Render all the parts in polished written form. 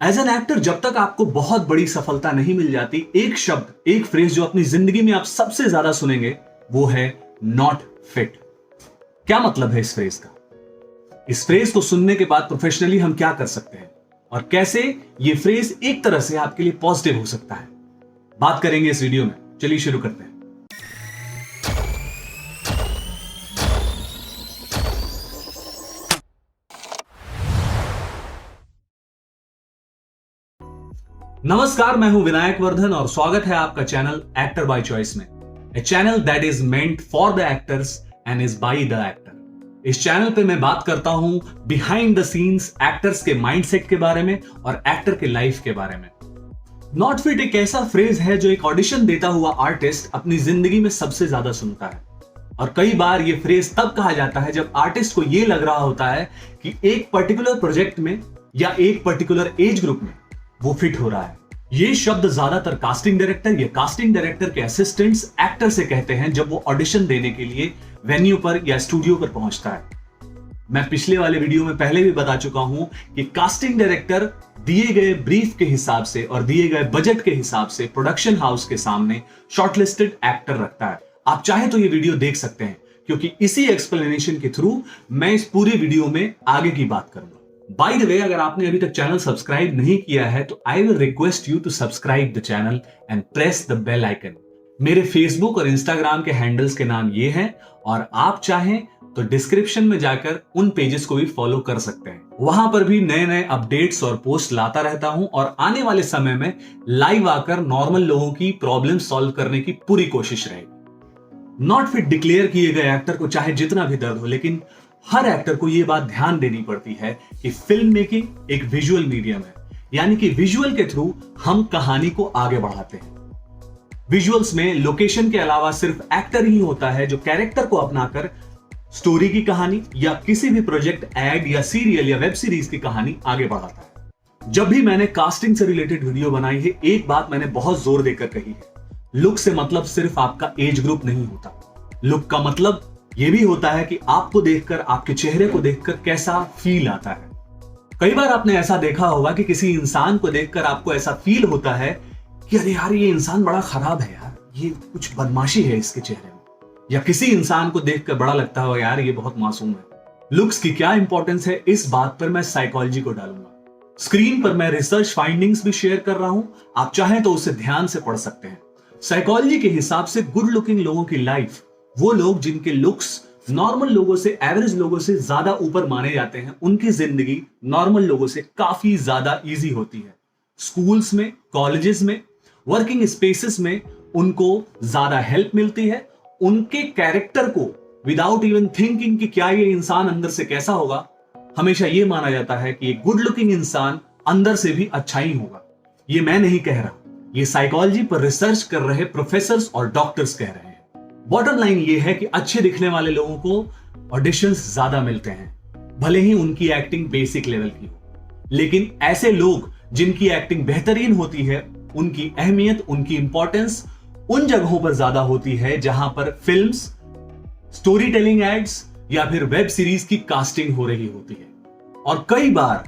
As an actor जब तक आपको बहुत बड़ी सफलता नहीं मिल जाती, एक शब्द, एक फ्रेज जो अपनी जिंदगी में आप सबसे ज्यादा सुनेंगे वो है नॉट फिट। क्या मतलब है इस फ्रेज का? इस फ्रेज को सुनने के बाद प्रोफेशनली हम क्या कर सकते हैं और कैसे ये फ्रेज एक तरह से आपके लिए पॉजिटिव हो सकता है, बात करेंगे इस वीडियो में। चलिए शुरू करते हैं। नमस्कार, मैं हूं विनायक वर्धन और स्वागत है आपका चैनल एक्टर बाय चॉइस में। A channel that is meant for the actors and is by the actor. इस चैनल पे मैं बात करता हूं बिहाइंड द सीन्स एक्टर्स के माइंडसेट के बारे में और एक्टर के लाइफ के बारे में। नॉट फिट एक ऐसा फ्रेज है जो एक ऑडिशन देता हुआ आर्टिस्ट अपनी जिंदगी में सबसे ज्यादा सुनता है। और कई बार ये फ्रेज तब कहा जाता है जब आर्टिस्ट को यह लग रहा होता है कि एक पर्टिकुलर प्रोजेक्ट में या एक पर्टिकुलर एज ग्रुप में वो फिट हो रहा है। ये शब्द ज्यादातर कास्टिंग डायरेक्टर या कास्टिंग डायरेक्टर के असिस्टेंट्स एक्टर से कहते हैं जब वो ऑडिशन देने के लिए वेन्यू पर या स्टूडियो पर पहुंचता है। मैं पिछले वाले वीडियो में पहले भी बता चुका हूं कि कास्टिंग डायरेक्टर दिए गए ब्रीफ के हिसाब से और दिए गए बजट के हिसाब से प्रोडक्शन हाउस के सामने शॉर्टलिस्टेड एक्टर रखता है। आप चाहे तो ये वीडियो देख सकते हैं, क्योंकि इसी एक्सप्लेनेशन के थ्रू मैं इस पूरी वीडियो में आगे की बात करूंगा। बाय द वे, अगर आपने अभी तक चैनल सब्सक्राइब नहीं किया है तो I will request you to subscribe the channel and press the bell icon. मेरे फेसबुक और इंस्टाग्राम के हैंडल्स के नाम ये हैं और आप चाहें तो डिस्क्रिप्शन में जाकर उन पेजेस को भी फॉलो कर सकते हैं। वहां पर भी नए नए अपडेट्स और पोस्ट लाता रहता हूं और आने वाले समय में लाइव आकर नॉर्मल लोगों की प्रॉब्लम सॉल्व करने की पूरी कोशिश रहेगी। नॉट फिट डिक्लेयर किए गए एक्टर को चाहे जितना भी दर्द हो, लेकिन हर एक्टर को यह बात ध्यान देनी पड़ती है कि फिल्म मेकिंग एक विजुअल मीडियम है, यानी कि विजुअल के थ्रू हम कहानी को आगे बढ़ाते हैं। विजुअल्स में लोकेशन के अलावा सिर्फ एक्टर ही होता है जो कैरेक्टर को अपनाकर स्टोरी की कहानी या किसी भी प्रोजेक्ट, एड या सीरियल या वेब सीरीज की कहानी आगे बढ़ाता है। जब भी मैंने कास्टिंग से रिलेटेड वीडियो बनाई है, एक बात मैंने बहुत जोर देकर कही है, लुक से मतलब सिर्फ आपका एज ग्रुप नहीं होता। लुक का मतलब यह भी होता है कि आपको देखकर, आपके चेहरे को देखकर कैसा फील आता है। कई बार आपने ऐसा देखा होगा कि किसी इंसान को देखकर आपको ऐसा फील होता है कि अरे यार, ये इंसान बड़ा खराब है यार, ये कुछ बदमाशी है इसके चेहरे में। या किसी इंसान को देखकर बड़ा लगता हो यार, ये बहुत मासूम है। लुक्स की क्या इंपॉर्टेंस है, इस बात पर मैं साइकोलॉजी को डालूंगा। स्क्रीन पर मैं रिसर्च फाइंडिंग्स भी शेयर कर रहा हूं, आप चाहें तो उसे ध्यान से पढ़ सकते हैं। साइकोलॉजी के हिसाब से गुड लुकिंग लोगों की लाइफ, वो लोग जिनके लुक्स नॉर्मल लोगों से, एवरेज लोगों से ज्यादा ऊपर माने जाते हैं, उनकी जिंदगी नॉर्मल लोगों से काफी ज्यादा इजी होती है। स्कूल्स में, कॉलेजेस में, वर्किंग स्पेसेस में उनको ज्यादा हेल्प मिलती है। उनके कैरेक्टर को विदाउट इवन थिंकिंग कि क्या ये इंसान अंदर से कैसा होगा, हमेशा यह माना जाता है कि एक गुड लुकिंग इंसान अंदर से भी अच्छा ही होगा। ये मैं नहीं कह रहा, ये साइकोलॉजी पर रिसर्च कर रहे प्रोफेसर्स और डॉक्टर्स कह रहे हैं। बॉटम लाइन ये है कि अच्छे दिखने वाले लोगों को ऑडिशंस ज्यादा मिलते हैं, भले ही उनकी एक्टिंग बेसिक लेवल की हो। लेकिन ऐसे लोग जिनकी एक्टिंग बेहतरीन होती है, उनकी अहमियत, उनकी इंपॉर्टेंस उन जगहों पर ज्यादा होती है जहां पर फिल्म्स, स्टोरी टेलिंग एड्स या फिर वेब सीरीज की कास्टिंग हो रही होती है। और कई बार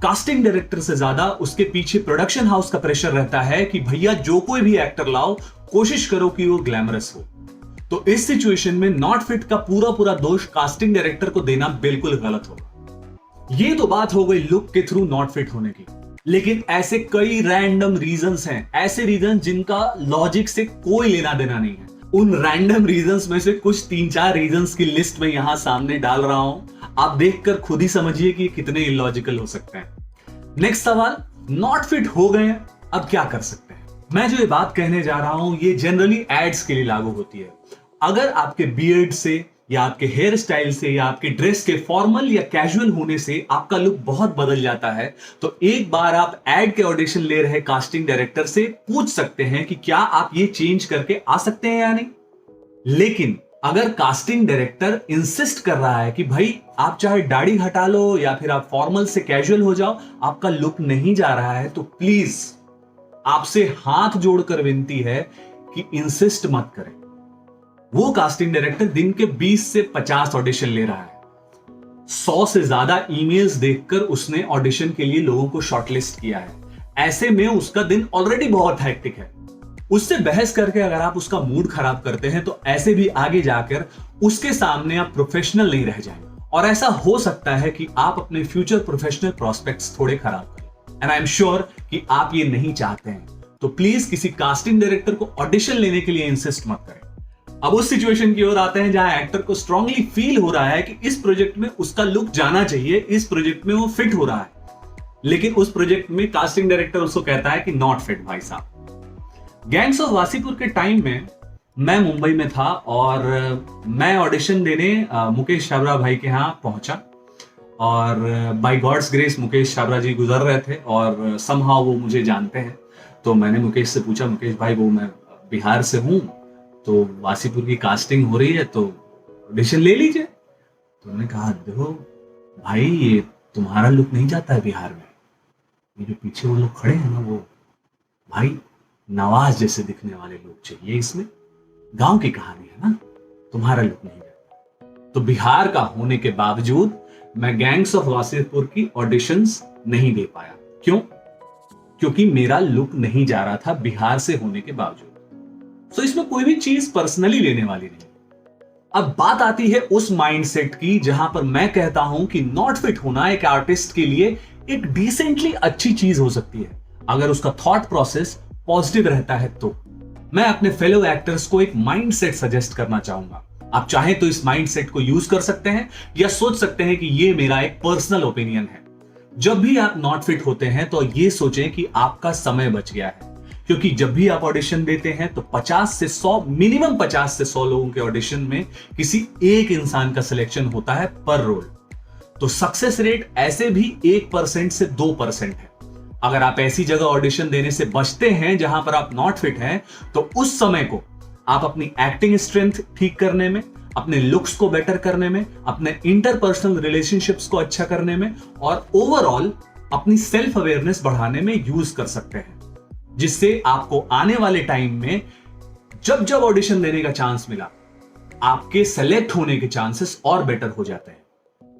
कास्टिंग डायरेक्टर से ज्यादा उसके पीछे प्रोडक्शन हाउस का प्रेशर रहता है कि भैया जो कोई भी एक्टर लाओ, कोशिश करो कि वो ग्लैमरस हो। तो इस सिचुएशन में नॉट फिट का पूरा दोष कास्टिंग डायरेक्टर को देना बिल्कुल गलत होगा। ये तो बात हो गई लुक के थ्रू नॉट फिट होने की, लेकिन ऐसे कई रैंडम रीजंस हैं, ऐसे रीजन जिनका लॉजिक से कोई लेना देना नहीं है। उन रैंडम रीजंस में से कुछ 3-4 रीजंस की लिस्ट में यहां सामने डाल रहा हूं, आप देखकर खुद ही समझिए कि कितने इलॉजिकल हो सकते हैं। नेक्स्ट सवाल, नॉट फिट हो गए, अब क्या कर सकते हैं? मैं जो ये बात कहने जा रहा हूं, ये जनरली एड्स के लिए लागू होती है। अगर आपके बियर्ड से या आपके हेयर स्टाइल से या आपके ड्रेस के फॉर्मल या कैजुअल होने से आपका लुक बहुत बदल जाता है, तो एक बार आप एड के ऑडिशन ले रहे कास्टिंग डायरेक्टर से पूछ सकते हैं कि क्या आप ये चेंज करके आ सकते हैं या नहीं। लेकिन अगर कास्टिंग डायरेक्टर इंसिस्ट कर रहा है कि भाई आप चाहे दाढ़ी हटा लो या फिर आप फॉर्मल से कैजुअल हो जाओ, आपका लुक नहीं जा रहा है, तो प्लीज आपसे हाथ जोड़कर विनती है कि इंसिस्ट मत करें। वो कास्टिंग डायरेक्टर दिन के 20 से 50 ऑडिशन ले रहा है, 100 से ज्यादा ईमेल्स देखकर उसने ऑडिशन के लिए लोगों को शॉर्टलिस्ट किया है। ऐसे में उसका दिन ऑलरेडी बहुत हेक्टिक है। उससे बहस करके अगर आप उसका मूड खराब करते हैं तो ऐसे भी आगे जाकर उसके सामने आप प्रोफेशनल नहीं रह जाएंगे, और ऐसा हो सकता है कि आप अपने फ्यूचर प्रोफेशनल प्रोस्पेक्ट्स थोड़े खराब करें। एंड आई एम श्योर कि आप ये नहीं चाहते हैं, तो प्लीज किसी कास्टिंग डायरेक्टर को ऑडिशन लेने के लिए इंसिस्ट मत करें। अब उस सिचुएशन की ओर आते हैं जहां एक्टर को स्ट्रांगली फील हो रहा है कि इस प्रोजेक्ट में उसका लुक जाना चाहिए, इस प्रोजेक्ट में वो फिट हो रहा है, लेकिन उस प्रोजेक्ट में कास्टिंग डायरेक्टर उसको कहता है कि नॉट फिट भाई साहब। गैंग्स ऑफ वासीपुर के टाइम में मैं मुंबई में था और मैं ऑडिशन देने मुकेश छाबड़ा भाई के यहाँ पहुंचा, और by god's grace Mukesh Chhabra ji गुजर रहे थे और समहाउ वो मुझे जानते हैं। तो मैंने मुकेश से पूछा, मुकेश भाई वो मैं बिहार से हूँ, तो वासीपुर की कास्टिंग हो रही है तो ऑडिशन ले लीजिए। तो उन्होंने कहा, देखो भाई ये तुम्हारा लुक नहीं जाता है बिहार में, ये जो पीछे वो लोग खड़े हैं ना, वो भाई नवाज जैसे दिखने वाले लोग चाहिए इसमें, गांव की कहानी है ना, तुम्हारा लुक नहीं जाता। तो बिहार का होने के बावजूद मैं गैंग्स ऑफ वासीपुर की ऑडिशंस नहीं दे पाया। क्यों? क्योंकि मेरा लुक नहीं जा रहा था बिहार से होने के बावजूद। तो इसमें कोई भी चीज पर्सनली लेने वाली नहीं। अब बात आती है उस माइंडसेट की जहां पर मैं कहता हूं कि नॉट फिट होना एक आर्टिस्ट के लिए एक डिसेंटली अच्छी चीज हो सकती है, अगर उसका थॉट प्रोसेस पॉजिटिव रहता है। तो मैं अपने फेलो एक्टर्स को एक माइंडसेट सजेस्ट करना चाहूंगा। आप चाहें तो इस माइंडसेट को यूज कर सकते हैं या सोच सकते हैं कि ये मेरा एक पर्सनल ओपिनियन है। जब भी आप नॉट फिट होते हैं तो ये सोचें कि आपका समय बच गया है, क्योंकि जब भी आप ऑडिशन देते हैं तो 50 से 100 मिनिमम 50 से 100 लोगों के ऑडिशन में किसी एक इंसान का सिलेक्शन होता है पर रोल। तो सक्सेस रेट ऐसे भी 1% से 2% है। अगर आप ऐसी जगह ऑडिशन देने से बचते हैं जहां पर आप नॉट फिट हैं, तो उस समय को आप अपनी एक्टिंग स्ट्रेंथ ठीक करने में, अपने लुक्स को बेटर करने में, अपने इंटरपर्सनल रिलेशनशिप्स को अच्छा करने में और ओवरऑल अपनी सेल्फ अवेयरनेस बढ़ाने में यूज कर सकते हैं, जिससे आपको आने वाले टाइम में जब जब ऑडिशन देने का चांस मिला, आपके सेलेक्ट होने के चांसेस और बेटर हो जाते हैं।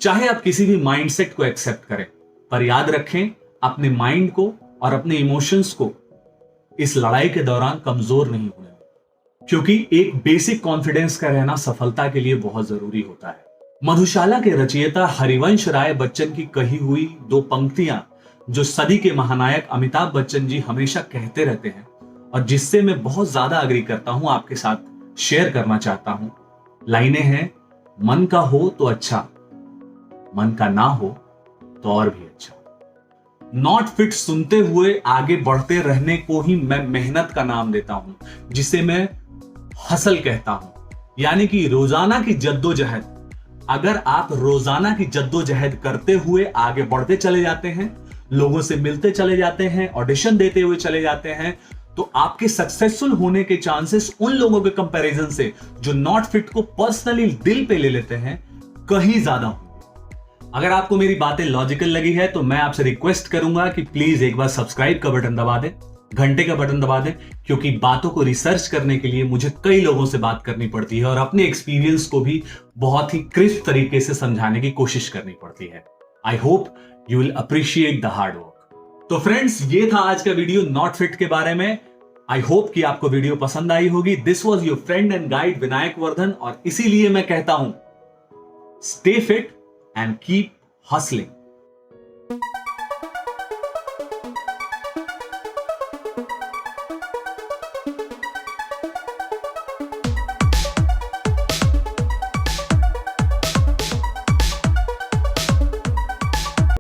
चाहे आप किसी भी माइंडसेट को एक्सेप्ट करें, पर याद रखें अपने माइंड को और अपने इमोशंस को इस लड़ाई के दौरान कमजोर नहीं होने, क्योंकि एक बेसिक कॉन्फिडेंस का रहना सफलता के लिए बहुत जरूरी होता है। मधुशाला के रचयिता हरिवंश राय बच्चन की कही हुई 2 पंक्तियां जो सदी के महानायक अमिताभ बच्चन जी हमेशा कहते रहते हैं और जिससे मैं बहुत ज्यादा अग्री करता हूं, आपके साथ शेयर करना चाहता हूं। लाइनें हैं, मन का हो तो अच्छा, मन का ना हो तो और भी अच्छा। नॉट फिट सुनते हुए आगे बढ़ते रहने को ही मैं मेहनत का नाम देता हूं, जिसे मैं हसल कहता हूं, यानी कि रोजाना की जद्दोजहद। अगर आप रोजाना की जद्दोजहद करते हुए आगे बढ़ते चले जाते हैं, लोगों से मिलते चले जाते हैं, ऑडिशन देते हुए चले जाते हैं, तो आपके सक्सेसफुल होने के चांसेस उन लोगों के कंपैरिजन से जो नॉट फिट को पर्सनली दिल पे ले लेते हैं, कहीं ज्यादा होंगे। अगर आपको मेरी बातें लॉजिकल लगी है तो मैं आपसे रिक्वेस्ट करूंगा कि प्लीज एक बार सब्सक्राइब का बटन दबा दें, घंटे का बटन दबा दें, क्योंकि बातों को रिसर्च करने के लिए मुझे कई लोगों से बात करनी पड़ती है और अपने एक्सपीरियंस को भी बहुत ही क्रिस्प तरीके से समझाने की कोशिश करनी पड़ती है। I hope you will appreciate the hard work. तो फ्रेंड्स, ये था आज का वीडियो नॉट फिट के बारे में। आई होप कि आपको वीडियो पसंद आई होगी। This was your friend and guide Vinayak Vardhan, और इसीलिए मैं कहता हूं, stay fit and keep hustling.